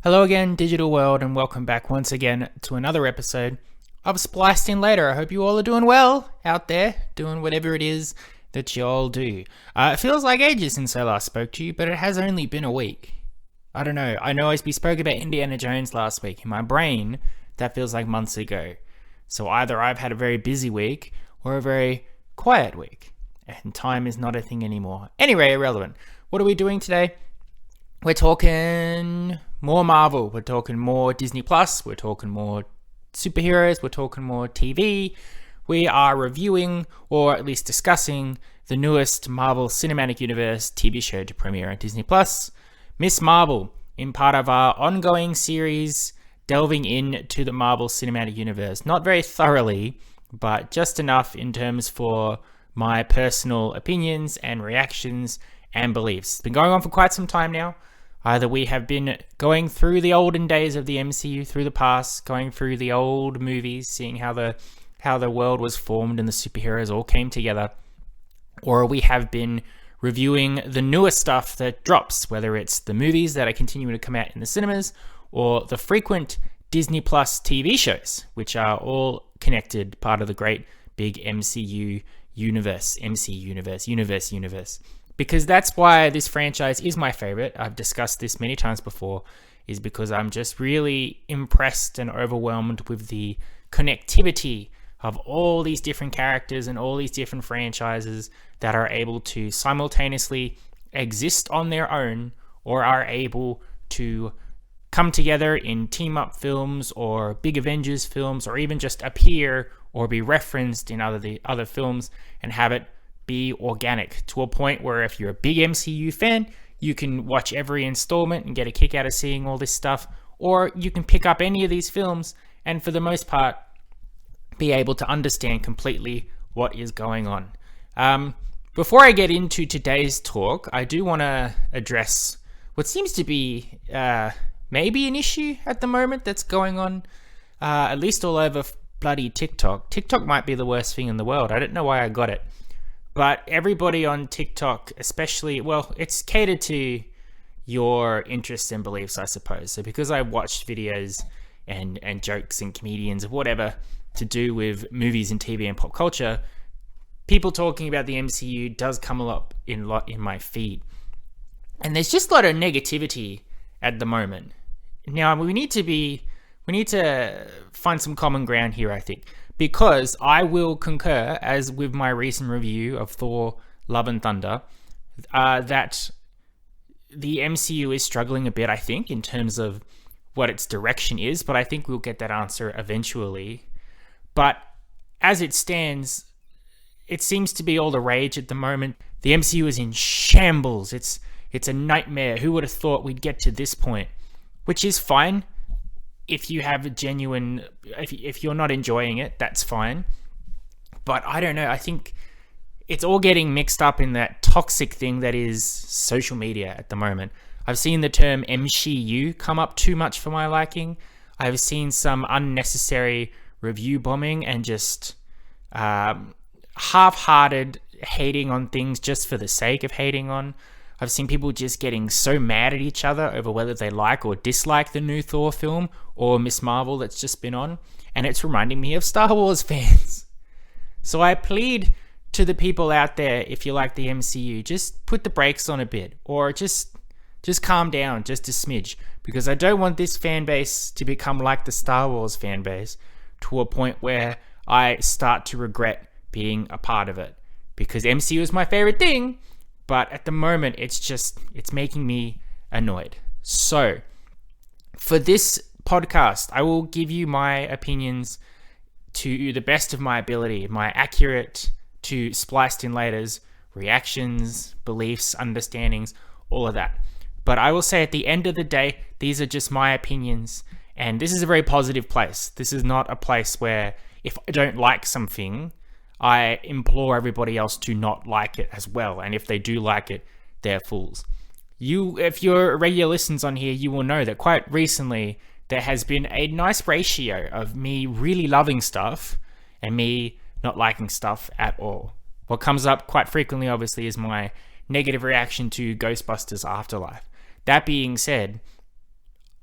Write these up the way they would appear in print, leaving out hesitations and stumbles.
Hello again, digital world, and welcome back once again to another episode of Spliced In Later. I hope you all are doing well out there, doing whatever it is that you all do. It feels like ages since I last spoke to you, but it has only been a week. I don't know. I know we spoke about Indiana Jones last week. In my brain, that feels like months ago. So either I've had a very busy week or a very quiet week, and time is not a thing anymore. Anyway, irrelevant. What are we doing today? We're talking more Marvel, we're talking more Disney Plus, we're talking more superheroes, we're talking more TV. We are reviewing, or at least discussing, the newest Marvel Cinematic Universe TV show to premiere on Disney Plus, Miss Marvel, in part of our ongoing series delving into the Marvel Cinematic Universe. Not very thoroughly, but just enough in terms for my personal opinions and reactions and beliefs. It's been going on for quite some time now. Either we have been going through the olden days of the MCU, through the past, going through the old movies, seeing how the world was formed and the superheroes all came together, or we have been reviewing the newer stuff that drops, whether it's the movies that are continuing to come out in the cinemas, or the frequent Disney Plus TV shows, which are all connected, part of the great big MCU universe. Because that's why this franchise is my favorite. I've discussed this many times before, is because I'm just really impressed and overwhelmed with the connectivity of all these different characters and all these different franchises that are able to simultaneously exist on their own or are able to come together in team-up films or big Avengers films, or even just appear or be referenced in other films and have it be organic to a point where if you're a big MCU fan, you can watch every installment and get a kick out of seeing all this stuff, or you can pick up any of these films and for the most part be able to understand completely what is going on. Before I get into today's talk, I do want to address what seems to be maybe an issue at the moment that's going on, at least all over bloody TikTok. TikTok might be the worst thing in the world. I don't know why I got it. But everybody on TikTok, especially, well, it's catered to your interests and beliefs, I suppose. So because I watched videos and jokes and comedians of whatever to do with movies and TV and pop culture, people talking about the MCU does come a lot in my feed. And there's just a lot of negativity at the moment. Now, we need to find some common ground here, I think. Because I will concur, as with my recent review of Thor: Love and Thunder, that the MCU is struggling a bit, I think, in terms of what its direction is, but I think we'll get that answer eventually. But as it stands, it seems to be all the rage at the moment. The MCU is in shambles. It's a nightmare. Who would have thought we'd get to this point? Which is fine. If you have a genuine, if you're not enjoying it, that's fine. But I don't know, I think it's all getting mixed up in that toxic thing that is social media at the moment. I've seen the term MCU come up too much for my liking. I've seen some unnecessary review bombing and just half-hearted hating on things just for the sake of hating on. I've seen people just getting so mad at each other over whether they like or dislike the new Thor film or Miss Marvel that's just been on, and it's reminding me of Star Wars fans. So I plead to the people out there, if you like the MCU, just put the brakes on a bit, or just calm down just a smidge, because I don't want this fan base to become like the Star Wars fan base to a point where I start to regret being a part of it, because MCU is my favorite thing. But at the moment, it's making me annoyed. So, for this podcast, I will give you my opinions to the best of my ability, my accurate to Spliced In Later's reactions, beliefs, understandings, all of that. But I will say at the end of the day, these are just my opinions, and this is a very positive place. This is not a place where if I don't like something, I implore everybody else to not like it as well. And if they do like it, they're fools. If you're regular listeners on here, you will know that quite recently there has been a nice ratio of me really loving stuff and me not liking stuff at all. What comes up quite frequently, obviously, is my negative reaction to Ghostbusters Afterlife. That being said,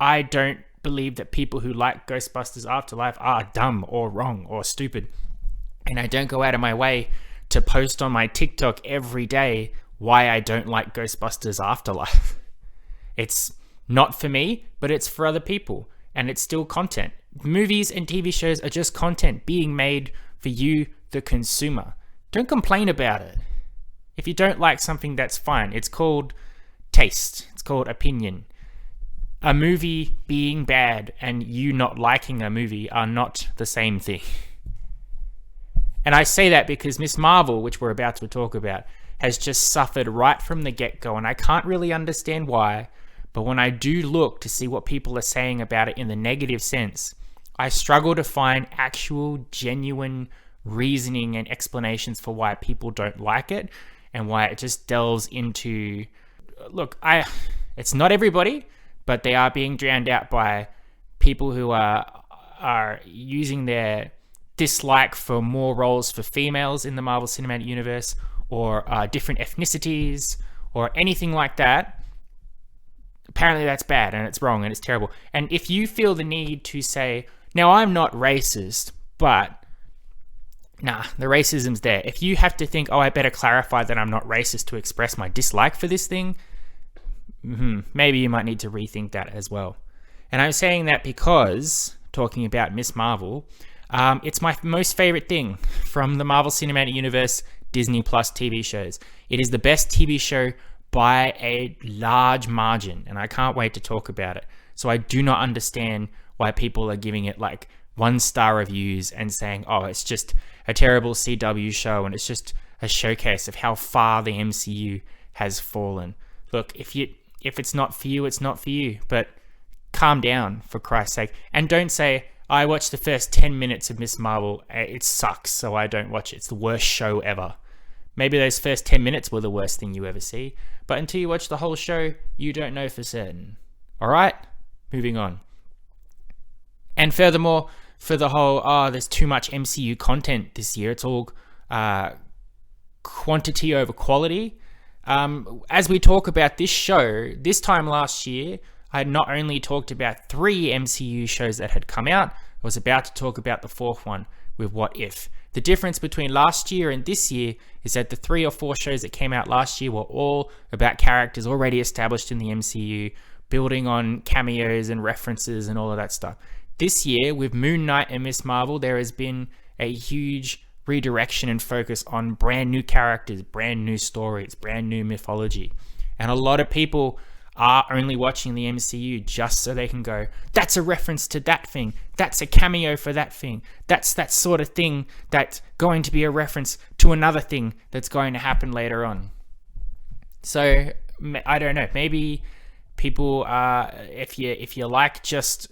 I don't believe that people who like Ghostbusters Afterlife are dumb or wrong or stupid. And I don't go out of my way to post on my TikTok every day why I don't like Ghostbusters Afterlife. It's not for me, but it's for other people. And it's still content. Movies and TV shows are just content being made for you, the consumer. Don't complain about it. If you don't like something, that's fine. It's called taste. It's called opinion. A movie being bad and you not liking a movie are not the same thing. And I say that because Miss Marvel, which we're about to talk about, has just suffered right from the get-go, and I can't really understand why, but when I do look to see what people are saying about it in the negative sense, I struggle to find actual, genuine reasoning and explanations for why people don't like it, and why it just delves into... Look, it's not everybody, but they are being drowned out by people who are using their dislike for more roles for females in the Marvel Cinematic Universe, or different ethnicities, or anything like that. Apparently that's bad, and it's wrong, and it's terrible. And if you feel the need to say, now I'm not racist, but nah, the racism's there. If you have to think, oh, I better clarify that I'm not racist to express my dislike for this thing, maybe you might need to rethink that as well. And I'm saying that because, talking about Miss Marvel, it's my most favorite thing from the Marvel Cinematic Universe Disney Plus TV shows. It is the best TV show by a large margin, and I can't wait to talk about it. So I do not understand why people are giving it like 1-star reviews and saying, oh, it's just a terrible CW show and it's just a showcase of how far the MCU has fallen. Look, if it's not for you, it's not for you, but calm down, for Christ's sake. And don't say, I watched the first 10 minutes of Miss Marvel, it sucks, so I don't watch it. It's the worst show ever. Maybe those first 10 minutes were the worst thing you ever see, but until you watch the whole show, you don't know for certain. Alright? Moving on. And furthermore, for the whole, there's too much MCU content this year, it's all quantity over quality. As we talk about this show, this time last year, I had not only talked about 3 MCU shows that had come out, I was about to talk about the 4th one with What If. The difference between last year and this year is that the 3 or 4 shows that came out last year were all about characters already established in the MCU, building on cameos and references and all of that stuff. This year, with Moon Knight and Miss Marvel, there has been a huge redirection and focus on brand new characters, brand new stories, brand new mythology. And a lot of people are only watching the MCU just so they can go, that's a reference to that thing, that's a cameo for that thing, that's that sort of thing that's going to be a reference to another thing that's going to happen later on. So I don't know, maybe people if you like just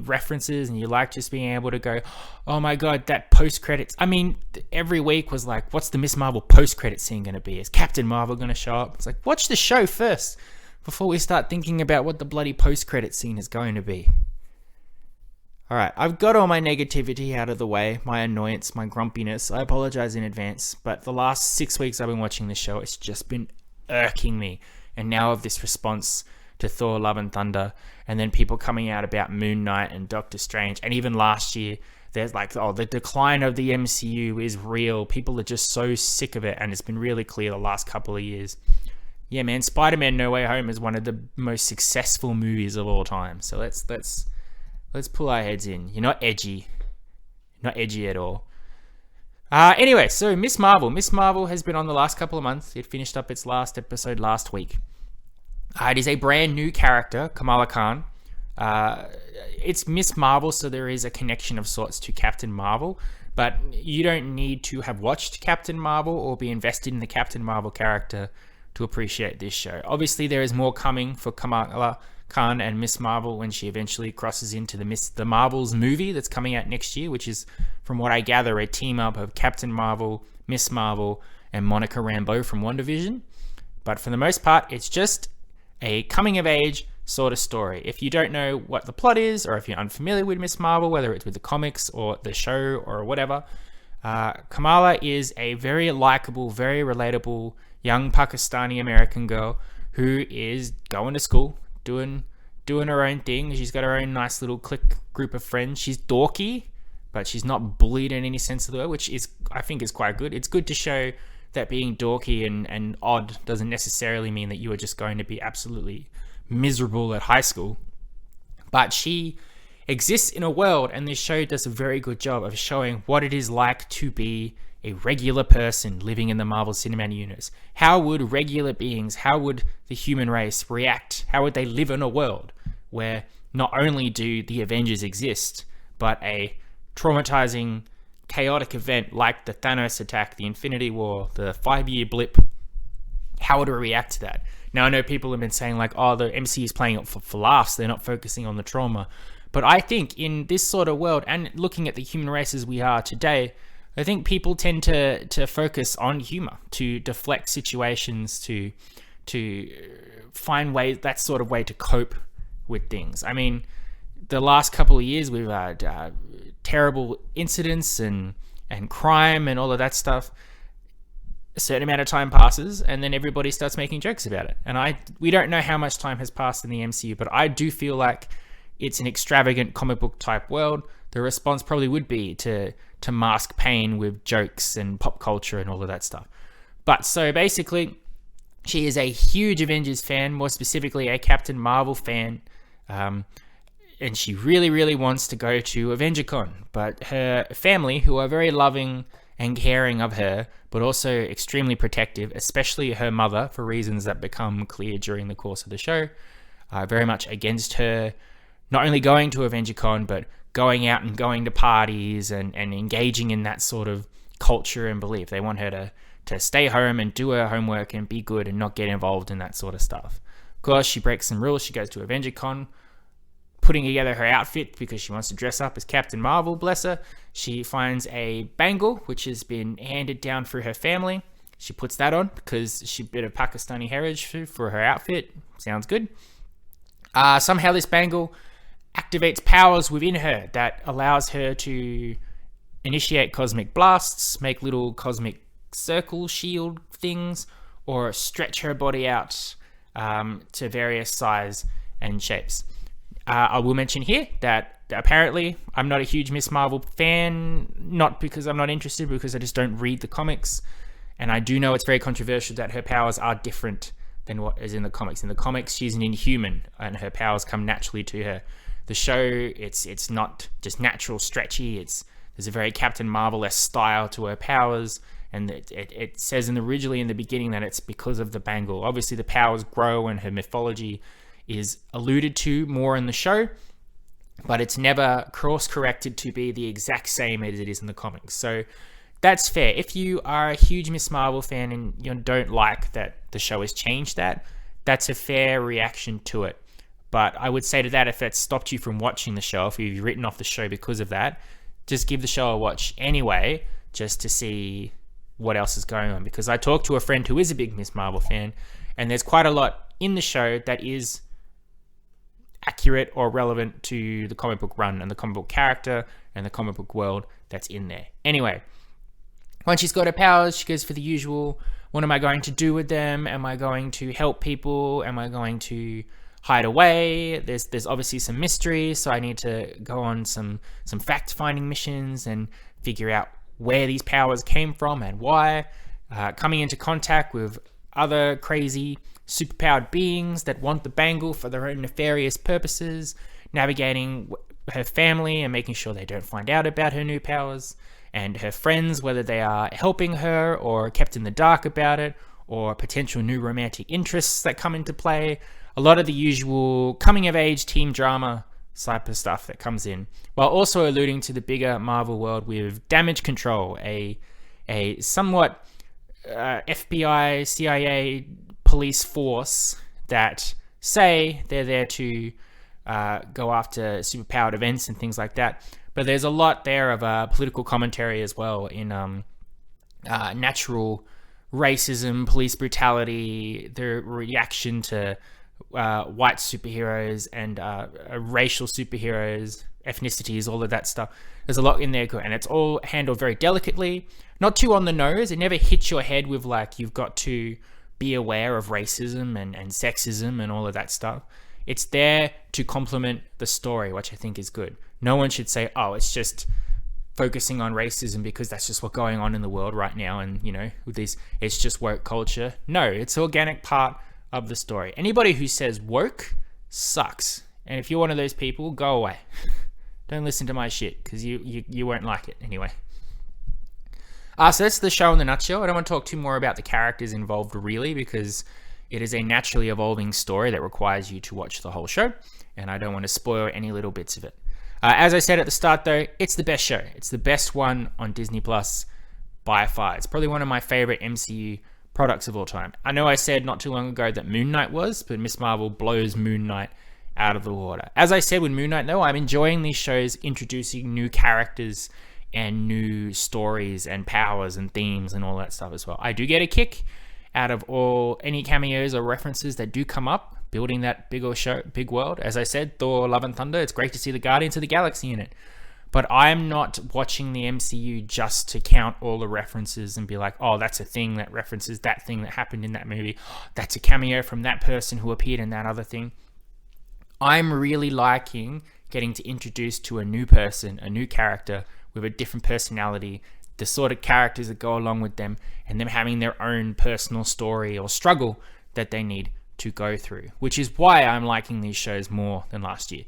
references and you like just being able to go, oh my god, that post credits, I mean, every week was like, what's the Miss Marvel post credit scene going to be? Is Captain Marvel going to show up? It's like, watch the show first before we start thinking about what the bloody post-credit scene is going to be. Alright, I've got all my negativity out of the way, my annoyance, my grumpiness. I apologize in advance, but the last 6 weeks I've been watching this show, it's just been irking me. And now of this response to Thor, Love and Thunder, and then people coming out about Moon Knight and Doctor Strange, and even last year, there's like, oh, the decline of the MCU is real. People are just so sick of it, and it's been really clear the last couple of years. Yeah, man, Spider-Man No Way Home is one of the most successful movies of all time. So let's pull our heads in. You're not edgy. You're not edgy at all. Anyway, so Miss Marvel. Miss Marvel has been on the last couple of months. It finished up its last episode last week. It is a brand new character, Kamala Khan. It's Miss Marvel, so there is a connection of sorts to Captain Marvel. But you don't need to have watched Captain Marvel or be invested in the Captain Marvel character to appreciate this show. Obviously, there is more coming for Kamala Khan and Miss Marvel when she eventually crosses into the Marvels movie that's coming out next year, which is, from what I gather, a team-up of Captain Marvel, Miss Marvel, and Monica Rambeau from WandaVision. But for the most part, it's just a coming-of-age sort of story. If you don't know what the plot is, or if you're unfamiliar with Miss Marvel, whether it's with the comics or the show or whatever, Kamala is a very likable, very relatable young Pakistani American girl who is going to school, doing doing her own thing. She's got her own nice little clique group of friends. She's dorky, but she's not bullied in any sense of the word, which is, I think, is quite good. It's good to show that being dorky and odd doesn't necessarily mean that you are just going to be absolutely miserable at high school. But she exists in a world, and this show does a very good job of showing what it is like to be a regular person living in the Marvel Cinematic Universe. How would regular beings, how would the human race react? How would they live in a world where not only do the Avengers exist, but a traumatizing, chaotic event like the Thanos attack, the Infinity War, the 5-year blip, how would we react to that? Now, I know people have been saying like, oh, the MCU is playing it for laughs, they're not focusing on the trauma. But I think in this sort of world, and looking at the human race as we are today, I think people tend to focus on humor, to deflect situations, to find ways, that sort of way to cope with things. I mean, the last couple of years we've had terrible incidents and crime and all of that stuff. A certain amount of time passes, and then everybody starts making jokes about it. And we don't know how much time has passed in the MCU, but I do feel like it's an extravagant comic book type world. The response probably would be to mask pain with jokes and pop culture and all of that stuff. But so basically, she is a huge Avengers fan, more specifically a Captain Marvel fan. And she really, really wants to go to AvengerCon. But her family, who are very loving and caring of her, but also extremely protective, especially her mother, for reasons that become clear during the course of the show, are very much against her not only going to AvengerCon, but going out and going to parties and engaging in that sort of culture and belief. They want her to stay home and do her homework and be good and not get involved in that sort of stuff. Of course, she breaks some rules. She goes to AvengerCon, putting together her outfit because she wants to dress up as Captain Marvel, bless her. She finds a bangle, which has been handed down through her family. She puts that on because she's a bit of Pakistani heritage for her outfit. Sounds good. Somehow this bangle activates powers within her that allows her to initiate cosmic blasts, make little cosmic circle shield things, or stretch her body out to various size and shapes. I will mention here that apparently I'm not a huge Miss Marvel fan, not because I'm not interested, because I just don't read the comics. And I do know it's very controversial that her powers are different than what is in the comics. In the comics, she's an Inhuman, and her powers come naturally to her. The show, it's not just natural, stretchy. There's a very Captain Marvel-esque style to her powers, and it says originally in the beginning that it's because of the bangle. Obviously, the powers grow, and her mythology is alluded to more in the show, but it's never course-corrected to be the exact same as it is in the comics. So that's fair. If you are a huge Miss Marvel fan and you don't like that the show has changed that, that's a fair reaction to it. But I would say to that, if it stopped you from watching the show, if you've written off the show because of that, just give the show a watch anyway, just to see what else is going on. Because I talked to a friend who is a big Miss Marvel fan, and there's quite a lot in the show that is accurate or relevant to the comic book run and the comic book character and the comic book world that's in there. Anyway, once she's got her powers, she goes for the usual, what am I going to do with them? Am I going to help people? Am I going to hide away? There's obviously some mystery, so I need to go on some fact-finding missions and figure out where these powers came from and why. Coming into contact with other crazy superpowered beings that want the bangle for their own nefarious purposes, navigating her family and making sure they don't find out about her new powers, and her friends, whether they are helping her or kept in the dark about it, or potential new romantic interests that come into play. A lot of the usual coming-of-age team drama type of stuff that comes in, while also alluding to the bigger Marvel world with Damage Control, a somewhat FBI, CIA police force that say they're there to go after superpowered events and things like that. But there's a lot there of political commentary as well in natural racism, police brutality, the reaction to white superheroes and racial superheroes, ethnicities, all of that stuff. There's a lot in there, and it's all handled very delicately, not too on the nose. It never hits your head with like you've got to be aware of racism and sexism and all of that stuff. It's there to complement the story, which I think is good. No one should say, oh, it's just focusing on racism because that's just what's going on in the world right now, and with this, it's just woke culture. No, it's an organic part of the story. Anybody who says woke sucks, and if you're one of those people, go away. Don't listen to my shit, because you won't like it anyway. So that's the show in a nutshell. I don't want to talk too more about the characters involved, really, because it is a naturally evolving story that requires you to watch the whole show, and I don't want to spoil any little bits of it. As I said at the start, though, it's the best show. It's the best one on Disney Plus by far. It's probably one of my favorite MCU products of all time. I know I said not too long ago that Moon Knight was, but Miss Marvel blows Moon Knight out of the water. As I said with Moon Knight, though, I'm enjoying these shows introducing new characters and new stories and powers and themes and all that stuff as well. I do get a kick out of any cameos or references that do come up, building that big world. As I said, Thor, Love and Thunder, it's great to see the Guardians of the Galaxy in it. But I'm not watching the MCU just to count all the references and be like, oh, that's a thing that references that thing that happened in that movie. That's a cameo from that person who appeared in that other thing. I'm really liking getting to introduce to a new person, a new character with a different personality, the sort of characters that go along with them, and them having their own personal story or struggle that they need to go through, which is why I'm liking these shows more than last year.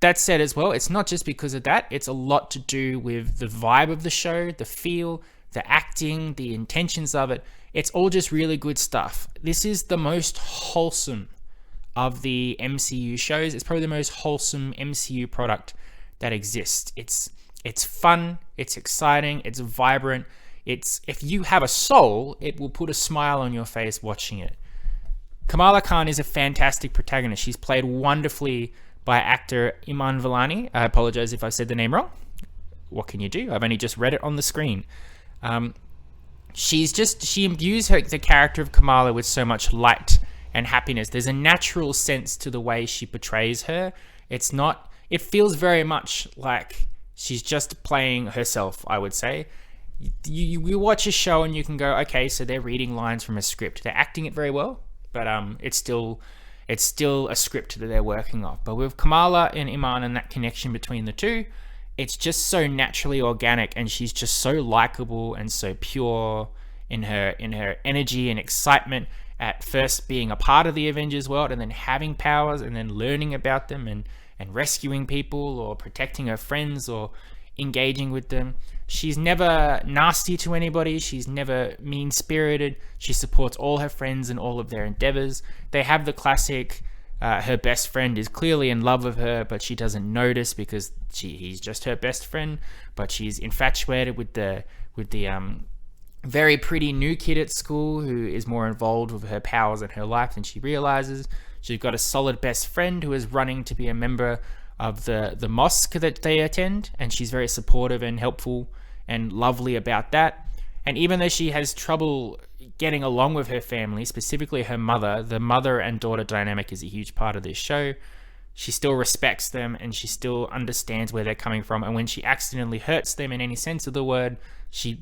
That said as well, it's not just because of that. It's a lot to do with the vibe of the show, the feel, the acting, the intentions of it. It's all just really good stuff. This is the most wholesome of the MCU shows. It's probably the most wholesome MCU product that exists. It's fun, it's exciting, it's vibrant. If you have a soul, it will put a smile on your face watching it. Kamala Khan is a fantastic protagonist. She's played wonderfully by actor Iman Vellani. I apologize if I said the name wrong. What can you do? I've only just read it on the screen. She imbues the character of Kamala with so much light and happiness. There's a natural sense to the way she portrays her. It feels very much like she's just playing herself, I would say. You watch a show and you can go, okay, so they're reading lines from a script. They're acting it very well, but it's still a script that they're working off. But with Kamala and Iman and that connection between the two, it's just so naturally organic, and she's just so likable and so pure in her energy and excitement at first being a part of the Avengers world, and then having powers, and then learning about them and rescuing people or protecting her friends or engaging with them. She's never nasty to anybody. She's never mean-spirited. She supports all her friends and all of their endeavors. They have the classic, her best friend is clearly in love with her, but she doesn't notice because he's just her best friend. But she's infatuated with the very pretty new kid at school who is more involved with her powers in her life than she realizes. She's got a solid best friend who is running to be a member of the mosque that they attend, and she's very supportive and helpful and lovely about that. And even though she has trouble getting along with her family, specifically her mother, the mother and daughter dynamic is a huge part of this show. She still respects them, and she still understands where they're coming from. And when she accidentally hurts them in any sense of the word, she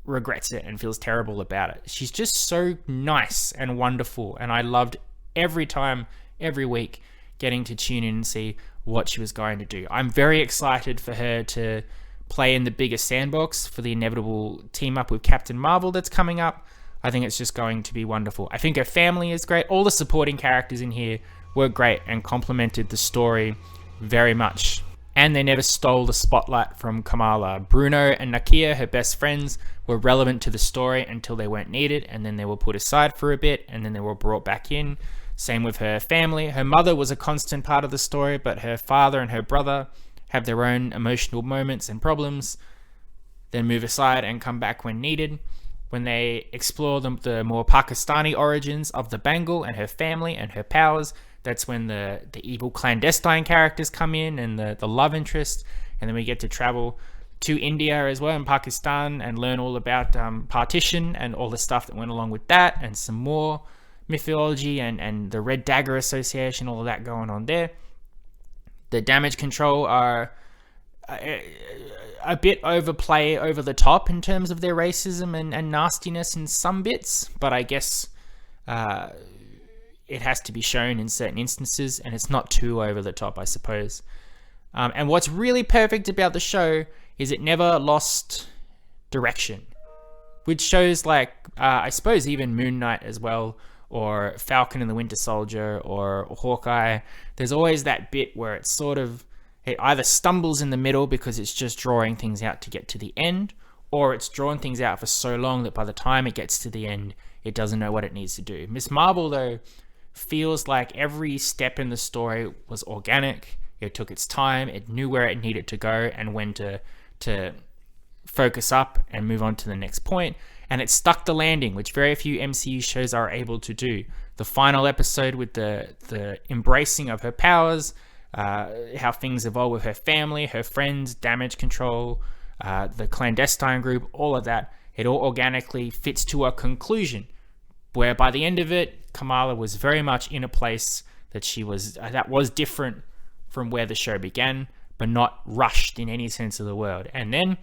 regrets it and feels terrible about it. She's just so nice and wonderful, and I loved every time, every week, getting to tune in and see what she was going to do. I'm very excited for her to play in the bigger sandbox for the inevitable team up with Captain Marvel that's coming up. I think it's just going to be wonderful. I think her family is great. All the supporting characters in here were great and complemented the story very much. And they never stole the spotlight from Kamala. Bruno and Nakia, her best friends, were relevant to the story until they weren't needed, and then they were put aside for a bit, and then they were brought back in. Same with her family. Her mother was a constant part of the story, but her father and her brother have their own emotional moments and problems, then move aside and come back when needed. When they explore the more Pakistani origins of the Bengal and her family and her powers, that's when the evil clandestine characters come in, and the love interest. And then we get to travel to India as well, and Pakistan, and learn all about partition and all the stuff that went along with that, and some more mythology and the Red Dagger Association, all of that going on there. The damage control are a bit overplay over the top in terms of their racism and nastiness in some bits, but I guess it has to be shown in certain instances, and it's not too over the top, I suppose. And what's really perfect about the show is it never lost direction. With shows like, I suppose even Moon Knight as well, or Falcon and the Winter Soldier, or Hawkeye, there's always that bit where it's sort of, it either stumbles in the middle because it's just drawing things out to get to the end, or it's drawn things out for so long that by the time it gets to the end, it doesn't know what it needs to do. Miss Marvel, though, feels like every step in the story was organic. It took its time. It knew where it needed to go and when to focus up and move on to the next point. And it stuck the landing, which very few MCU shows are able to do. The final episode with the embracing of her powers, how things evolve with her family, her friends, damage control, the clandestine group, all of that, it all organically fits to a conclusion where by the end of it, Kamala was very much in a place that was different from where the show began, but not rushed in any sense of the word. And then,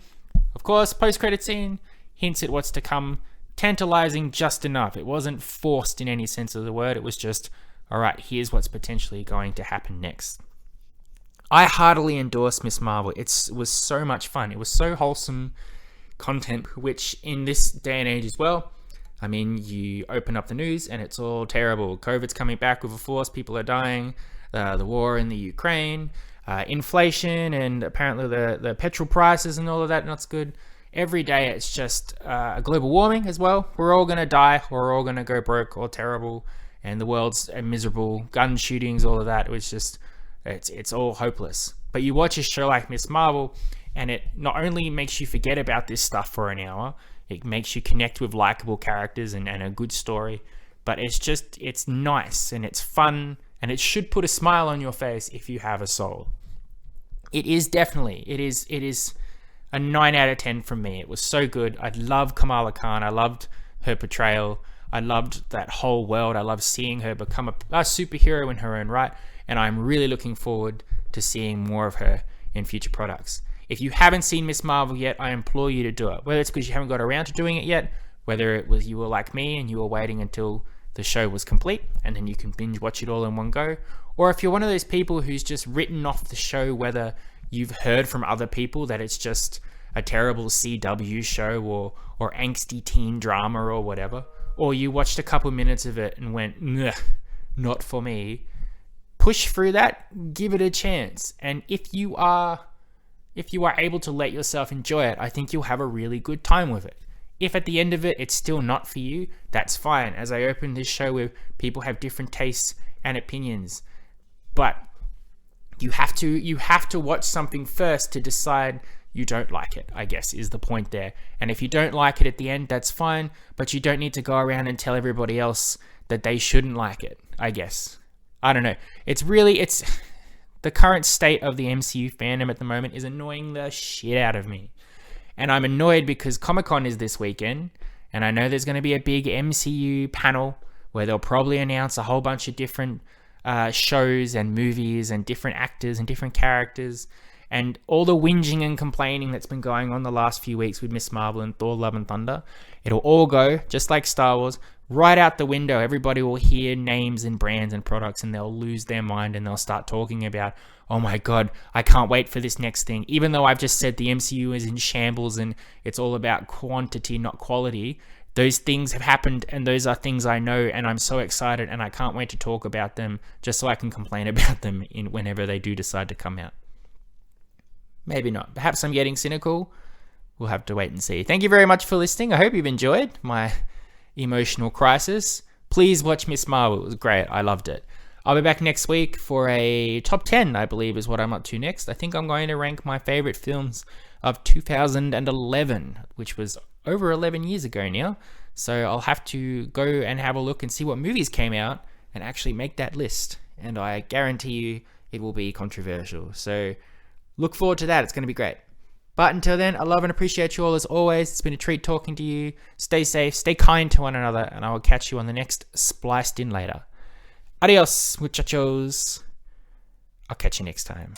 of course, post-credit scene hints at what's to come, tantalizing just enough. It wasn't forced in any sense of the word. It was just, all right, here's what's potentially going to happen next. I heartily endorse Miss Marvel. It was so much fun. It was so wholesome content, which in this day and age as well, I mean, you open up the news and it's all terrible. COVID's coming back with a force. People are dying. The war in the Ukraine, inflation, and apparently the petrol prices and all of that, not good. Every day it's just global warming as well. We're all going to die. We're all going to go broke or terrible. And the world's miserable. Gun shootings, all of that. It was just, it's all hopeless. But you watch a show like Miss Marvel, and it not only makes you forget about this stuff for an hour, it makes you connect with likable characters and a good story. But it's nice and it's fun, and it should put a smile on your face if you have a soul. It is a 9 out of 10 from me. It was so good. I love Kamala Khan. I loved her portrayal. I loved that whole world. I love seeing her become a superhero in her own right, and I'm really looking forward to seeing more of her in future products. If you haven't seen Miss Marvel yet, I implore you to do it. Whether it's because you haven't got around to doing it yet, whether it was you were like me and you were waiting until the show was complete and then you can binge watch it all in one go, or if you're one of those people who's just written off the show, whether you've heard from other people that it's just a terrible CW show or angsty teen drama or whatever, or you watched a couple minutes of it and went, not for me, push through that, give it a chance. And if you are able to let yourself enjoy it, I think you'll have a really good time with it. If at the end of it, it's still not for you, that's fine. As I opened this show with, people have different tastes and opinions, but you have to watch something first to decide you don't like it, I guess, is the point there. And if you don't like it at the end, that's fine, but you don't need to go around and tell everybody else that they shouldn't like it, I guess. I don't know. It's the current state of the MCU fandom at the moment is annoying the shit out of me. And I'm annoyed because Comic-Con is this weekend, and I know there's going to be a big MCU panel where they'll probably announce a whole bunch of different shows and movies and different actors and different characters, and all the whinging and complaining that's been going on the last few weeks with Miss Marvel and Thor Love and Thunder, it'll all go, just like Star Wars, right out the window. Everybody will hear names and brands and products and they'll lose their mind and they'll start talking about, oh my God, I can't wait for this next thing. Even though I've just said the MCU is in shambles and it's all about quantity, not quality, those things have happened and those are things I know, and I'm so excited and I can't wait to talk about them just so I can complain about them whenever they do decide to come out. Maybe not. Perhaps I'm getting cynical. We'll have to wait and see. Thank you very much for listening. I hope you've enjoyed my emotional crisis. Please watch Miss Marvel. It was great. I loved it. I'll be back next week for a top 10, I believe, is what I'm up to next. I think I'm going to rank my favorite films of 2011, which was over 11 years ago now. So I'll have to go and have a look and see what movies came out and actually make that list. And I guarantee you it will be controversial. So look forward to that. It's going to be great. But until then, I love and appreciate you all as always. It's been a treat talking to you. Stay safe, stay kind to one another, and I will catch you on the next Spliced In Later. Adios, muchachos. I'll catch you next time.